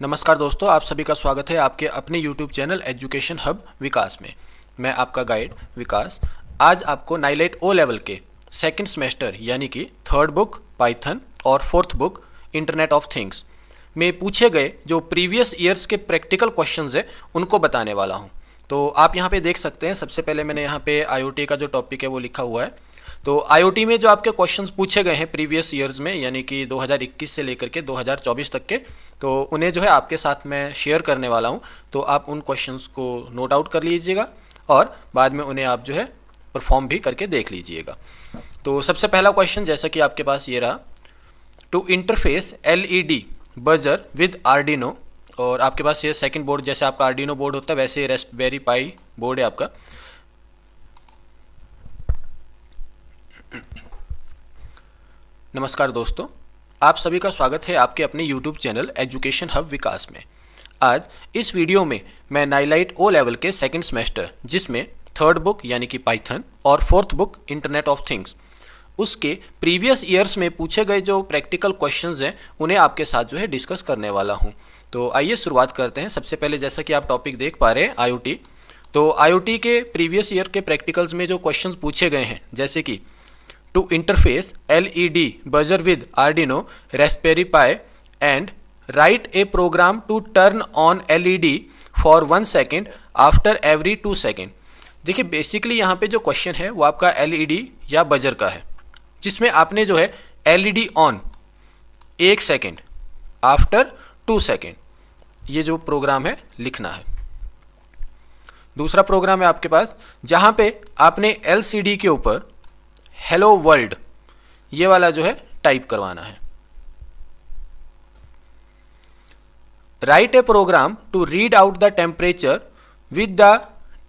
नमस्कार दोस्तों, आप सभी का स्वागत है आपके अपने YouTube चैनल एजुकेशन हब विकास में। मैं आपका गाइड विकास आज आपको नाइलाइट ओ लेवल के सेकंड सेमेस्टर यानी कि थर्ड बुक पाइथन और fourth book internet of things में पूछे गए जो प्रीवियस ईयर्स के प्रैक्टिकल क्वेश्चंस है उनको बताने वाला हूं। तो आप यहां पे देख सकते हैं, सबसे पहले मैंने यहां पे IoT का जो टॉपिक है वो लिखा हुआ है। तो IoT में जो आपके क्वेश्चंस पूछे गए हैं प्रीवियस ईयर्स में यानी कि 2021 से लेकर के 2024 तक के, तो उन्हें जो है आपके साथ मैं शेयर करने वाला हूं। तो आप उन क्वेश्चंस को नोट आउट कर लीजिएगा और बाद में उन्हें आप जो है परफॉर्म भी करके देख लीजिएगा। तो सबसे पहला क्वेश्चन जैसा कि आपके पास ये रहा, to interface LED buzzer with Arduino, और आपके पास ये सेकंड बोर्ड जैसे आपका आर्डिनो बोर्ड होता है वैसे रास्पबेरी पाई बोर्ड है आपका। नमस्कार दोस्तों, आप सभी का स्वागत है आपके अपने YouTube चैनल एजुकेशन हब विकास में। आज इस वीडियो में मैं नाइलाइट ओ लेवल के सेकंड सेमेस्टर जिसमें थर्ड बुक यानी कि पाइथन और fourth book internet of things उसके प्रीवियस ईयर्स में पूछे गए जो प्रैक्टिकल क्वेश्चंस हैं उन्हें आपके साथ जो है डिस्कस करने वाला हूं। तो आइए शुरुआत करते हैं। सबसे पहले जैसा कि आप टॉपिक देख पा रहे हैं IoT, तो IoT के प्रीवियस ईयर के प्रैक्टिकल्स में जो क्वेश्चंस पूछे गए हैं जैसे कि to interface LED buzzer with Arduino Raspberry Pi and write a program to turn on LED for 1 second after every 2 second. देखिए बेसिकली यहाँ पे जो क्वेश्चन है वो आपका LED या बजर का है जिसमें आपने जो है LED on 1 second after 2 second ये जो प्रोग्राम है लिखना है। दूसरा प्रोग्राम है आपके पास जहाँ पे आपने LCD के ऊपर हेलो वर्ल्ड ये वाला जो है टाइप करवाना है। Write a program to read out the temperature with the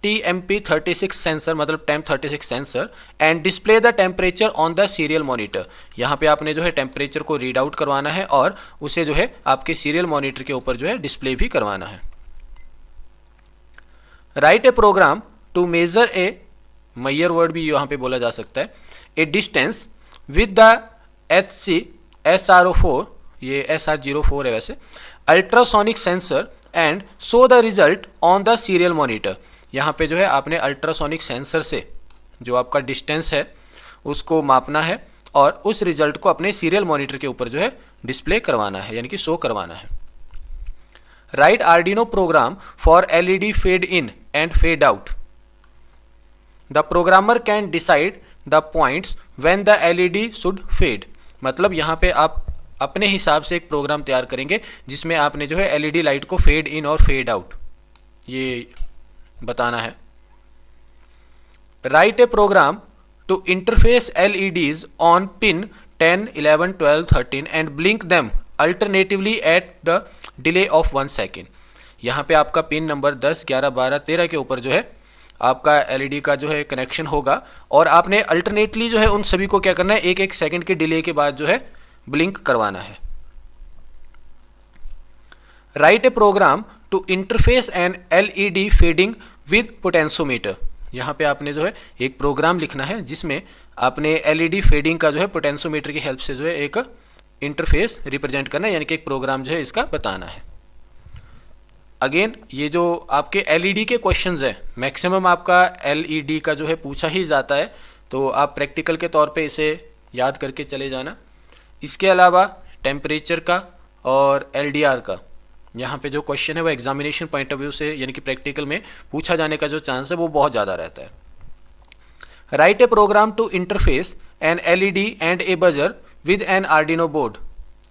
TMP36 sensor, मतलब TEMP36 sensor, and display the temperature on the serial monitor. यहाँ पे आपने जो है टेम्परेचर को रीड आउट करवाना है और उसे जो है आपके सीरियल मॉनिटर के ऊपर जो है डिस्प्ले भी करवाना है। Write a program to measure a, mayor word भी यहाँ पे बोला जा सकता है, a distance with the HC SR04, ये SR04 है वैसे, ultrasonic sensor and show the result on the serial monitor. यहाँ पे जो है आपने अल्ट्रासोनिक सेंसर से जो आपका डिस्टेंस है उसको मापना है और उस रिजल्ट को अपने सीरियल मॉनिटर के ऊपर जो है डिस्प्ले करवाना है यानी कि शो करवाना है। Write Arduino program for LED fade in and fade out. The programmer can decide the points when the LED should fade. मतलब यहाँ पे आप अपने हिसाब से एक प्रोग्राम तैयार करेंगे जिसमें आपने जो है LED लाइट को फेड इन और फेड आउट ये बताना है। Write a program to interface LEDs on pin 10, 11, 12, 13 and blink them alternatively at the delay of 1 second. यहाँ पे आपका पिन नंबर 10, 11, 12, 13 के ऊपर जो है आपका LED का जो है कनेक्शन होगा और आपने अल्टरनेटली जो है उन सभी को क्या करना है, 1-1 सेकेंड के डिले के बाद जो है ब्लिंक करवाना है। Write a program to interface an LED fading with potentiometer. यहाँ पे आपने जो है एक प्रोग्राम लिखना है जिसमें आपने LED फेडिंग का जो है पोटेंशियोमीटर की हेल्प से जो है एक इंटरफेस रिप्रेजेंट करना है यानी कि एक प्रोग्राम जो है इसका बताना है। अगेन ये जो आपके LED के क्वेश्चंस हैं मैक्सिमम आपका LED का जो है पूछा ही जाता है, तो आप प्रैक्टिकल के तौर पे इसे याद करके चले जाना। इसके अलावा टेम्परेचर का और LDR का यहाँ पे जो क्वेश्चन है वो एग्जामिनेशन पॉइंट ऑफ व्यू से यानी कि प्रैक्टिकल में पूछा जाने का जो चांस है वो बहुत ज़्यादा रहता है। Write a program to interface an LED and a buzzer with an Arduino board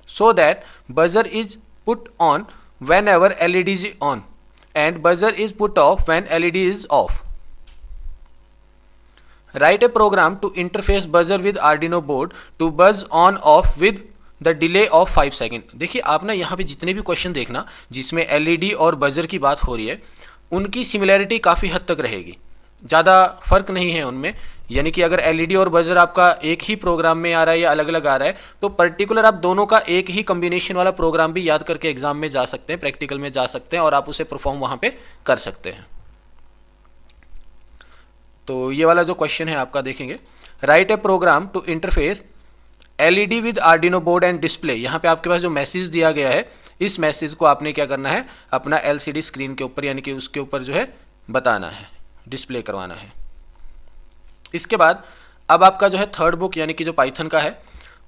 so that buzzer is put on whenever LED is on and buzzer is put off when LED is off. Write a program to interface buzzer with Arduino board to buzz on off with the delay of 5 second. देखिए आप ना यहाँ पे जितने भी question देखना जिसमें LED और बजर की बात हो रही है उनकी सिमिलैरिटी काफ़ी हद तक रहेगी, ज़्यादा फर्क नहीं है उनमें। यानी कि अगर LED और बजर आपका एक ही प्रोग्राम में आ रहा है या अलग अलग आ रहा है तो पर्टिकुलर आप दोनों का एक ही कॉम्बिनेशन वाला प्रोग्राम भी याद करके एग्जाम में जा सकते हैं, प्रैक्टिकल में जा सकते हैं और आप उसे परफॉर्म वहाँ पे कर सकते हैं। तो ये वाला जो क्वेश्चन है आपका देखेंगे, write a program to interface LED with Arduino board and display. यहाँ पे आपके पास जो मैसेज दिया गया है इस मैसेज को आपने क्या करना है, अपना LCD स्क्रीन के ऊपर यानी कि उसके ऊपर जो है बताना है, डिस्प्ले करवाना है। इसके बाद अब आपका जो है थर्ड बुक यानी कि जो पाइथन का है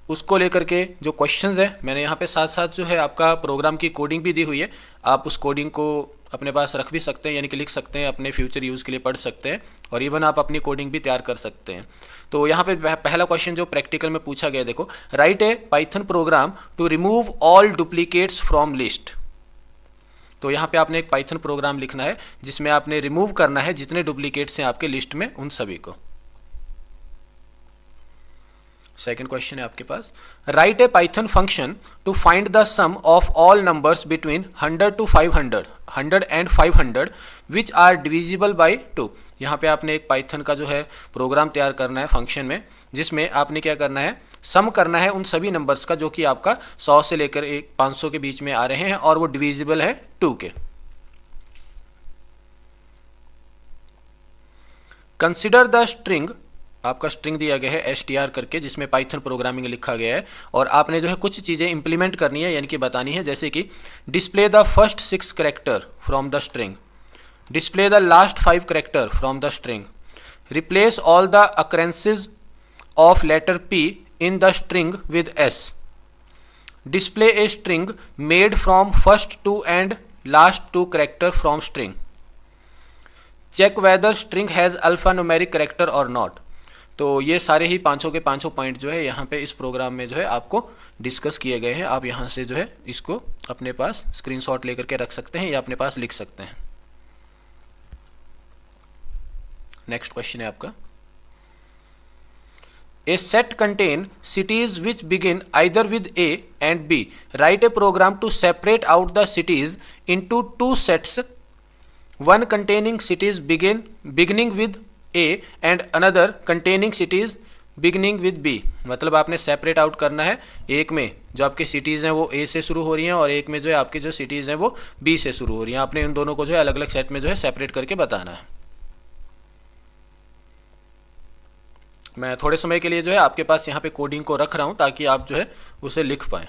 उसको लेकर के जो क्वेश्चंस है, मैंने यहाँ पे साथ साथ जो है आपका प्रोग्राम की कोडिंग भी दी हुई है। आप उस कोडिंग को अपने पास रख भी सकते हैं यानी कि लिख सकते हैं, अपने फ्यूचर यूज़ के लिए पढ़ सकते हैं और इवन आप अपनी कोडिंग भी तैयार कर सकते हैं। तो यहाँ पे पहला क्वेश्चन जो प्रैक्टिकल में पूछा गया, देखो, write a Python program to remove all duplicates from list. तो यहाँ पे आपने एक पाइथन प्रोग्राम लिखना है जिसमें आपने रिमूव करना है जितने डुप्लीकेट्स हैं आपके लिस्ट में उन सभी को। सेकेंड क्वेश्चन है आपके पास, write a Python function to find the sum of all numbers between 100 to 500, 100 and 500 which are divisible by 2। यहाँ पे आपने एक पाइथन का जो है प्रोग्राम तैयार करना है फंक्शन में, जिसमें आपने क्या करना है, सम करना है उन सभी नंबर्स का जो कि आपका 100 से लेकर 500 के बीच में आ रहे हैं और वो डिविजिबल है 2 के। कंसिडर द स्ट्रिंग, आपका स्ट्रिंग दिया गया है str करके जिसमें पाइथन प्रोग्रामिंग लिखा गया है और आपने जो है कुछ चीज़ें इंप्लीमेंट करनी है यानी कि बतानी है, जैसे कि display the first 6 character from the string, display the last 5 character from the string, replace all the occurrences of letter p in the string with s, display a string made from first 2 and last 2 character from string, check whether string has alpha numeric character और not. तो ये सारे ही पाँचों के पाँचों point जो है यहाँ पे इस प्रोग्राम में जो है आपको डिस्कस किए गए हैं। आप यहाँ से जो है इसको अपने पास स्क्रीनशॉट लेकर के रख सकते हैं या अपने पास लिख सकते हैं। नेक्स्ट क्वेश्चन है आपका, a set contain cities which begin either with a and b, write a program to separate out the cities into 2 sets, one containing cities beginning with A and another containing cities beginning with B। मतलब आपने separate out करना है, एक में जो आपकी cities हैं वो A से शुरू हो रही हैं और एक में जो है आपकी जो सिटीज़ हैं वो B से शुरू हो रही हैं। आपने इन दोनों को जो है अलग अलग सेट में जो है सेपरेट करके बताना है। मैं थोड़े समय के लिए जो है आपके पास यहाँ पे कोडिंग को रख रहा हूँ ताकि आप जो है उसे लिख पाएँ।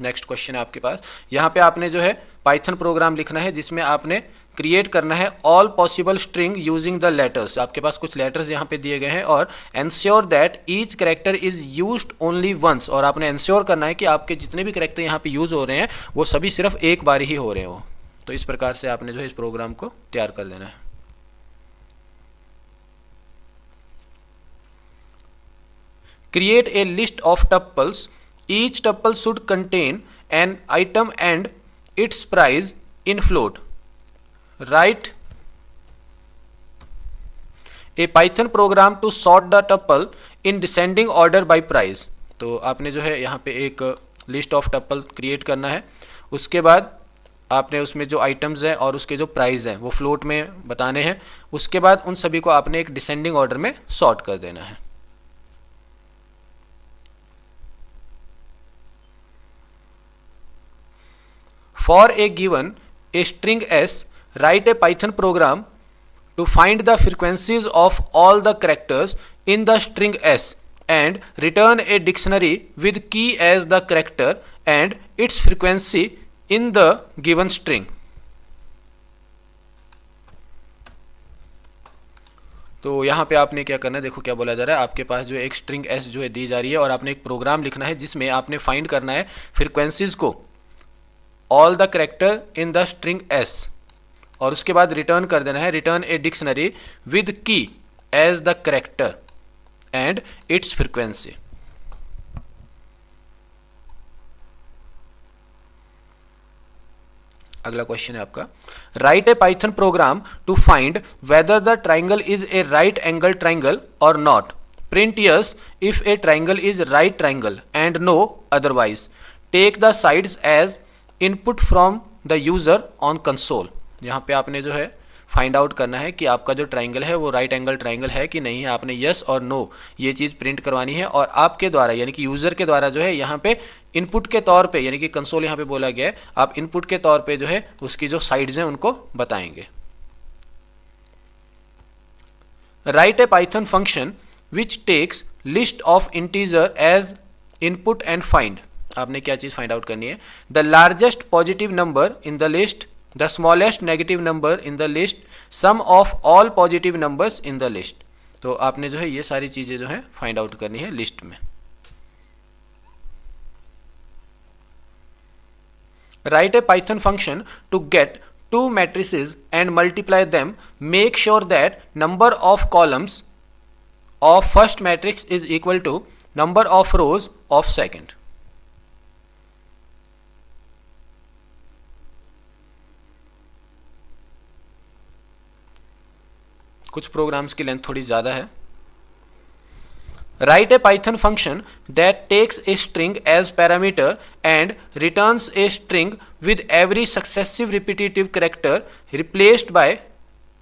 नेक्स्ट क्वेश्चन है आपके पास, यहाँ पे आपने जो है पाइथन प्रोग्राम लिखना है जिसमें आपने क्रिएट करना है all possible string using the letters. आपके पास कुछ लेटर्स यहाँ पे दिए गए हैं और ensure that each character is used only once, और आपने एंश्योर करना है कि आपके जितने भी कैरेक्टर यहाँ पे यूज हो रहे हैं वो सभी सिर्फ एक बार ही हो रहे हो। तो इस प्रकार से आपने जो है इस प्रोग्राम को तैयार कर देना है। Create a list of tuples, each tuple should contain an item and its price in float, write a python program to sort the tuple in descending order by price। तो आपने जो है यहाँ पे एक लिस्ट ऑफ टपल क्रिएट करना है, उसके बाद आपने उसमें जो आइटम्स हैं और उसके जो प्राइस हैं वो फ्लोट में बताने हैं, उसके बाद उन सभी को आपने एक डिसेंडिंग ऑर्डर में सॉर्ट कर देना है। For a given a string s, write a Python program to find the frequencies of all the characters in the string s and return a dictionary with key as the character and its frequency in the given string। तो यहाँ पे आपने क्या करना है, देखो क्या बोला जा रहा है, आपके पास जो एक स्ट्रिंग s जो है दी जा रही है और आपने एक प्रोग्राम लिखना है जिसमें आपने फाइंड करना है फ्रीक्वेंसीज को all the character in the string s और उसके बाद रिटर्न कर देना है, return a dictionary with key as the character and its frequency. अगला क्वेश्चन है आपका, write a Python program to find whether the triangle is a right angle triangle और not, print yes if a triangle is right triangle and no otherwise, take the sides as input from the user on console. यहाँ पे आपने जो है find out करना है कि आपका जो ट्राइंगल है वो राइट एंगल ट्राइंगल है कि नहीं है। आपने यस और नो ये चीज़ प्रिंट करवानी है और आपके द्वारा यानी कि यूज़र के द्वारा जो है यहाँ पे इनपुट के तौर पे यानी कि कंसोल यहाँ पे बोला गया है, आप इनपुट के तौर पे जो है उसकी जो साइड्स हैं उनको बताएंगे। Write a Python function which takes list of integer as input and find, आपने क्या चीज़ फाइंड आउट करनी है, the largest positive number in the list, the smallest negative number in the list, sum of all positive numbers in the list. तो आपने जो है ये सारी चीज़ें जो है फाइंड आउट करनी है लिस्ट में। Write a Python function to get two matrices and multiply them. Make sure that number of columns of first matrix is equal to number of rows of second. कुछ programmes की length थोड़ी ज़्यादा है। Write a Python function that takes a string as parameter and returns a string with every successive repetitive character replaced by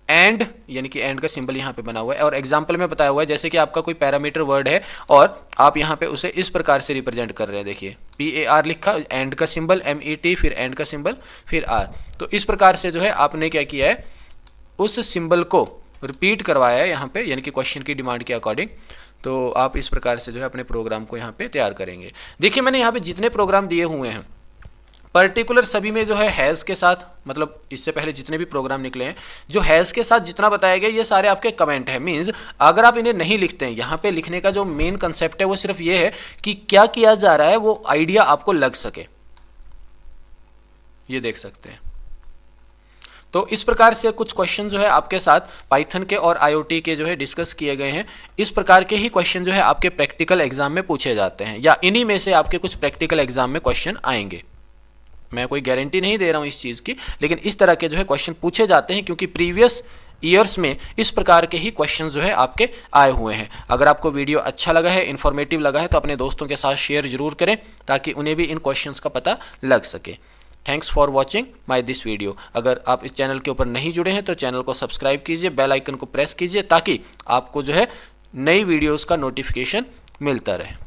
and, यानी कि and का symbol यहाँ पे बना हुआ है और एग्जाम्पल में बताया हुआ है जैसे कि आपका कोई पैरामीटर वर्ड है और आप यहाँ पे उसे इस प्रकार से रिप्रेजेंट कर रहे हैं। देखिए PAR लिखा, and का सिंबल MET, फिर and का सिंबल, फिर R। तो इस प्रकार से जो है आपने क्या किया है, उस सिंबल को रिपीट करवाया है यहाँ पे, यानी कि क्वेश्चन की डिमांड के अकॉर्डिंग। तो आप इस प्रकार से जो है अपने प्रोग्राम को यहाँ पे तैयार करेंगे। देखिए मैंने यहाँ पे जितने प्रोग्राम दिए हुए हैं पर्टिकुलर सभी में जो है हैज़ के साथ, मतलब इससे पहले जितने भी प्रोग्राम निकले हैं जो हैज़ के साथ जितना बताया गया ये सारे आपके कमेंट हैं। मीन्स अगर आप इन्हें नहीं लिखते हैं, यहाँ पे लिखने का जो मेन कंसेप्ट है वो सिर्फ ये है कि क्या किया जा रहा है वो आइडिया आपको लग सके। ये देख सकते हैं। तो इस प्रकार से कुछ क्वेश्चन जो है आपके साथ पाइथन के और आईओटी के जो है डिस्कस किए गए हैं। इस प्रकार के ही क्वेश्चन जो है आपके प्रैक्टिकल एग्जाम में पूछे जाते हैं या इन्हीं में से आपके कुछ प्रैक्टिकल एग्जाम में क्वेश्चन आएंगे। मैं कोई गारंटी नहीं दे रहा हूँ इस चीज़ की, लेकिन इस तरह के जो है क्वेश्चन पूछे जाते हैं क्योंकि प्रीवियस ईयर्स में इस प्रकार के ही क्वेश्चन जो है आपके आए हुए हैं। अगर आपको वीडियो अच्छा लगा है, इन्फॉर्मेटिव लगा है तो अपने दोस्तों के साथ शेयर जरूर करें ताकि उन्हें भी इन क्वेश्चंस का पता लग सके। Thanks for watching my this video. अगर आप इस चैनल के ऊपर नहीं जुड़े हैं तो चैनल को सब्सक्राइब कीजिए, बेल आइकन को प्रेस कीजिए ताकि आपको जो है नई वीडियोस का नोटिफिकेशन मिलता रहे।